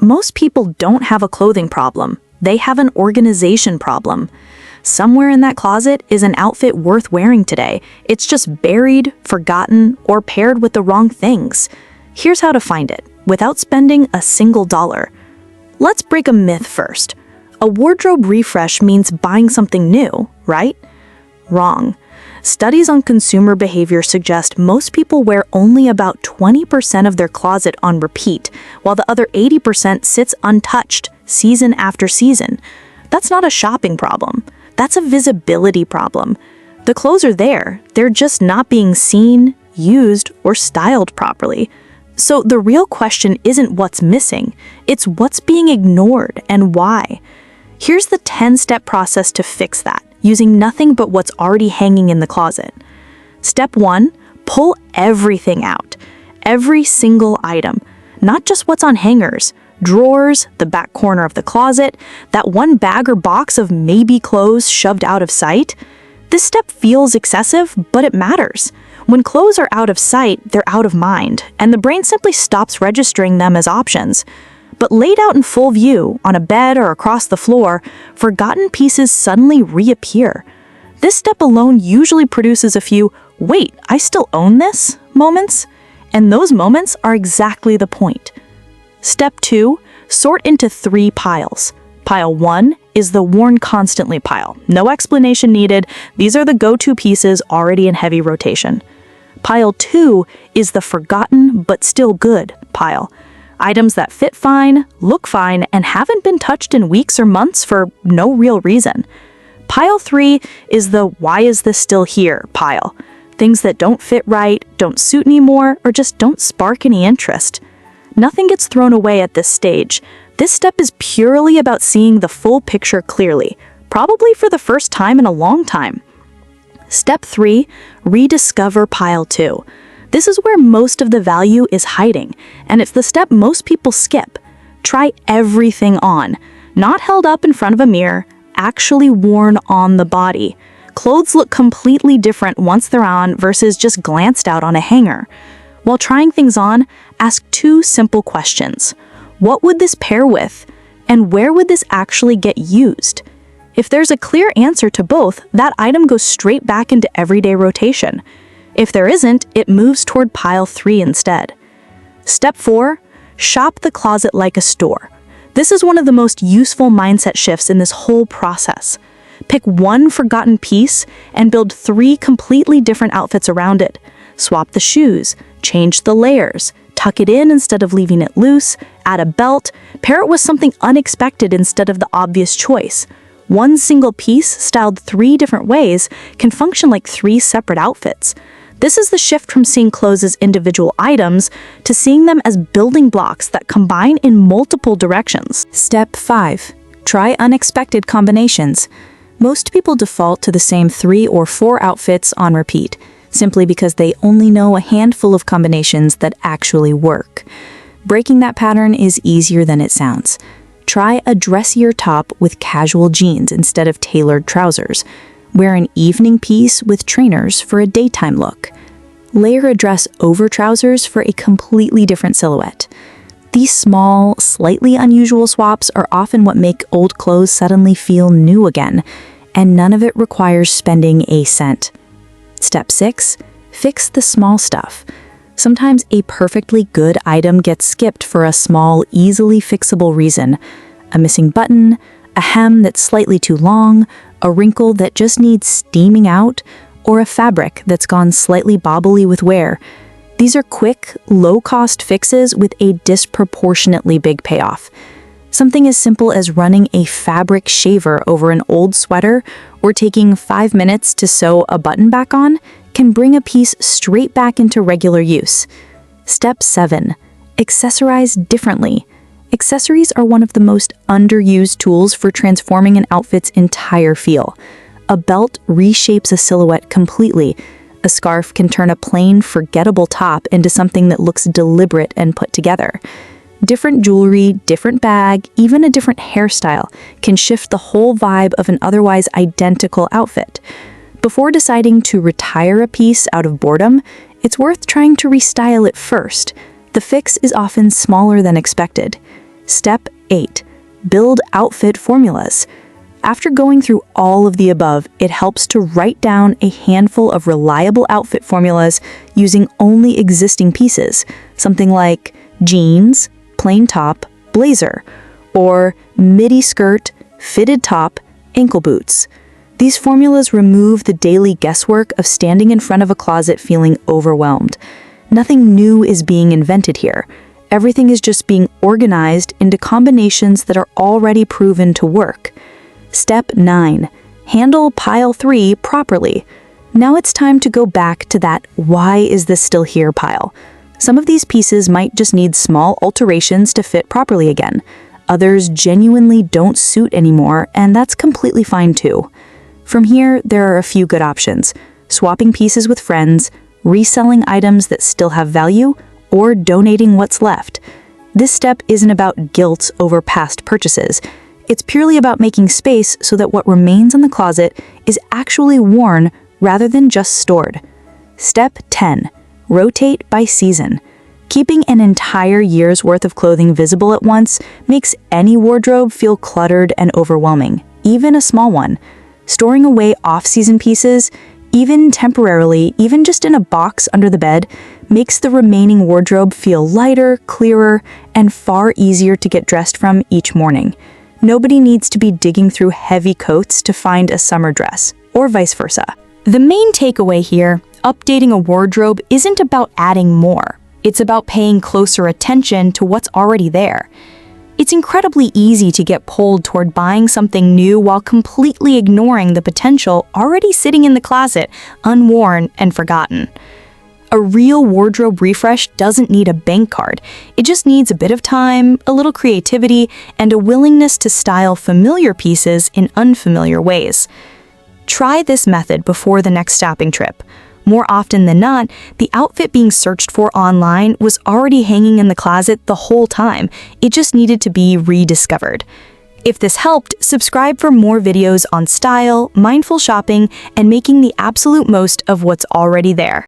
most people don't have a clothing problem. They have an organization problem. Somewhere in that closet is an outfit worth wearing today. It's just buried, forgotten, or paired with the wrong things. Here's how to find it, without spending a single dollar. Let's break a myth first. A wardrobe refresh means buying something new, right? Wrong. Studies on consumer behavior suggest most people wear only about 20% of their closet on repeat, while the other 80% sits untouched season after season. That's not a shopping problem. That's a visibility problem. The clothes are there, they're just not being seen, used, or styled properly. So the real question isn't what's missing, it's what's being ignored and why. Here's the 10-step process to fix that, using nothing but what's already hanging in the closet. Step 1, pull everything out. Every single item, not just what's on hangers, drawers, the back corner of the closet, that one bag or box of maybe clothes shoved out of sight. This step feels excessive, but it matters. When clothes are out of sight, they're out of mind, and the brain simply stops registering them as options. But laid out in full view, on a bed or across the floor, forgotten pieces suddenly reappear. This step alone usually produces a few, "Wait, I still own this?" moments, and those moments are exactly the point. Step 2, sort into 3 piles. Pile 1 is the worn constantly pile. No explanation needed. These are the go-to pieces already in heavy rotation. Pile 2 is the forgotten but still good pile. Items that fit fine, look fine, and haven't been touched in weeks or months for no real reason. Pile 3 is the "why is this still here" pile. Things that don't fit right, don't suit anymore, or just don't spark any interest. Nothing gets thrown away at this stage. This step is purely about seeing the full picture clearly, probably for the first time in a long time. Step 3, rediscover pile 2. This is where most of the value is hiding, and it's the step most people skip. Try everything on, not held up in front of a mirror, actually worn on the body. Clothes look completely different once they're on versus just glanced out on a hanger. While trying things on, ask 2 simple questions. What would this pair with? And where would this actually get used? If there's a clear answer to both, that item goes straight back into everyday rotation. If there isn't, it moves toward pile 3 instead. Step 4, shop the closet like a store. This is one of the most useful mindset shifts in this whole process. Pick one forgotten piece and build 3 completely different outfits around it. Swap the shoes, change the layers, tuck it in instead of leaving it loose, add a belt, pair it with something unexpected instead of the obvious choice. One single piece, styled 3 different ways, can function like 3 separate outfits. This is the shift from seeing clothes as individual items to seeing them as building blocks that combine in multiple directions. Step 5. Try unexpected combinations. Most people default to the same 3 or 4 outfits on repeat, simply because they only know a handful of combinations that actually work. Breaking that pattern is easier than it sounds. Try a dressier top with casual jeans instead of tailored trousers. Wear an evening piece with trainers for a daytime look. Layer a dress over trousers for a completely different silhouette. These small, slightly unusual swaps are often what make old clothes suddenly feel new again, and none of it requires spending a cent. Step 6. Fix the small stuff. Sometimes a perfectly good item gets skipped for a small, easily fixable reason. A missing button, a hem that's slightly too long, a wrinkle that just needs steaming out, or a fabric that's gone slightly bobbly with wear. These are quick, low-cost fixes with a disproportionately big payoff. Something as simple as running a fabric shaver over an old sweater or taking 5 minutes to sew a button back on can bring a piece straight back into regular use. Step 7. Accessorize differently. Accessories are one of the most underused tools for transforming an outfit's entire feel. A belt reshapes a silhouette completely. A scarf can turn a plain, forgettable top into something that looks deliberate and put together. Different jewelry, different bag, even a different hairstyle can shift the whole vibe of an otherwise identical outfit. Before deciding to retire a piece out of boredom, it's worth trying to restyle it first. The fix is often smaller than expected. Step 8. Build outfit formulas. After going through all of the above, it helps to write down a handful of reliable outfit formulas using only existing pieces, something like jeans, plain top, blazer, or midi skirt, fitted top, ankle boots. These formulas remove the daily guesswork of standing in front of a closet feeling overwhelmed. Nothing new is being invented here. Everything is just being organized into combinations that are already proven to work. Step 9. Handle pile 3 properly. Now it's time to go back to that "why is this still here" pile. Some of these pieces might just need small alterations to fit properly again. Others genuinely don't suit anymore, and that's completely fine too. From here, there are a few good options: swapping pieces with friends, reselling items that still have value, or donating what's left. This step isn't about guilt over past purchases. It's purely about making space so that what remains in the closet is actually worn rather than just stored. Step 10. Rotate by season. Keeping an entire year's worth of clothing visible at once makes any wardrobe feel cluttered and overwhelming, even a small one. Storing away off-season pieces, even temporarily, even just in a box under the bed, makes the remaining wardrobe feel lighter, clearer, and far easier to get dressed from each morning. Nobody needs to be digging through heavy coats to find a summer dress, or vice versa. The main takeaway here: updating a wardrobe isn't about adding more. It's about paying closer attention to what's already there. It's incredibly easy to get pulled toward buying something new while completely ignoring the potential already sitting in the closet, unworn and forgotten. A real wardrobe refresh doesn't need a bank card. It just needs a bit of time, a little creativity, and a willingness to style familiar pieces in unfamiliar ways. Try this method before the next shopping trip. More often than not, the outfit being searched for online was already hanging in the closet the whole time. It just needed to be rediscovered. If this helped, subscribe for more videos on style, mindful shopping, and making the absolute most of what's already there.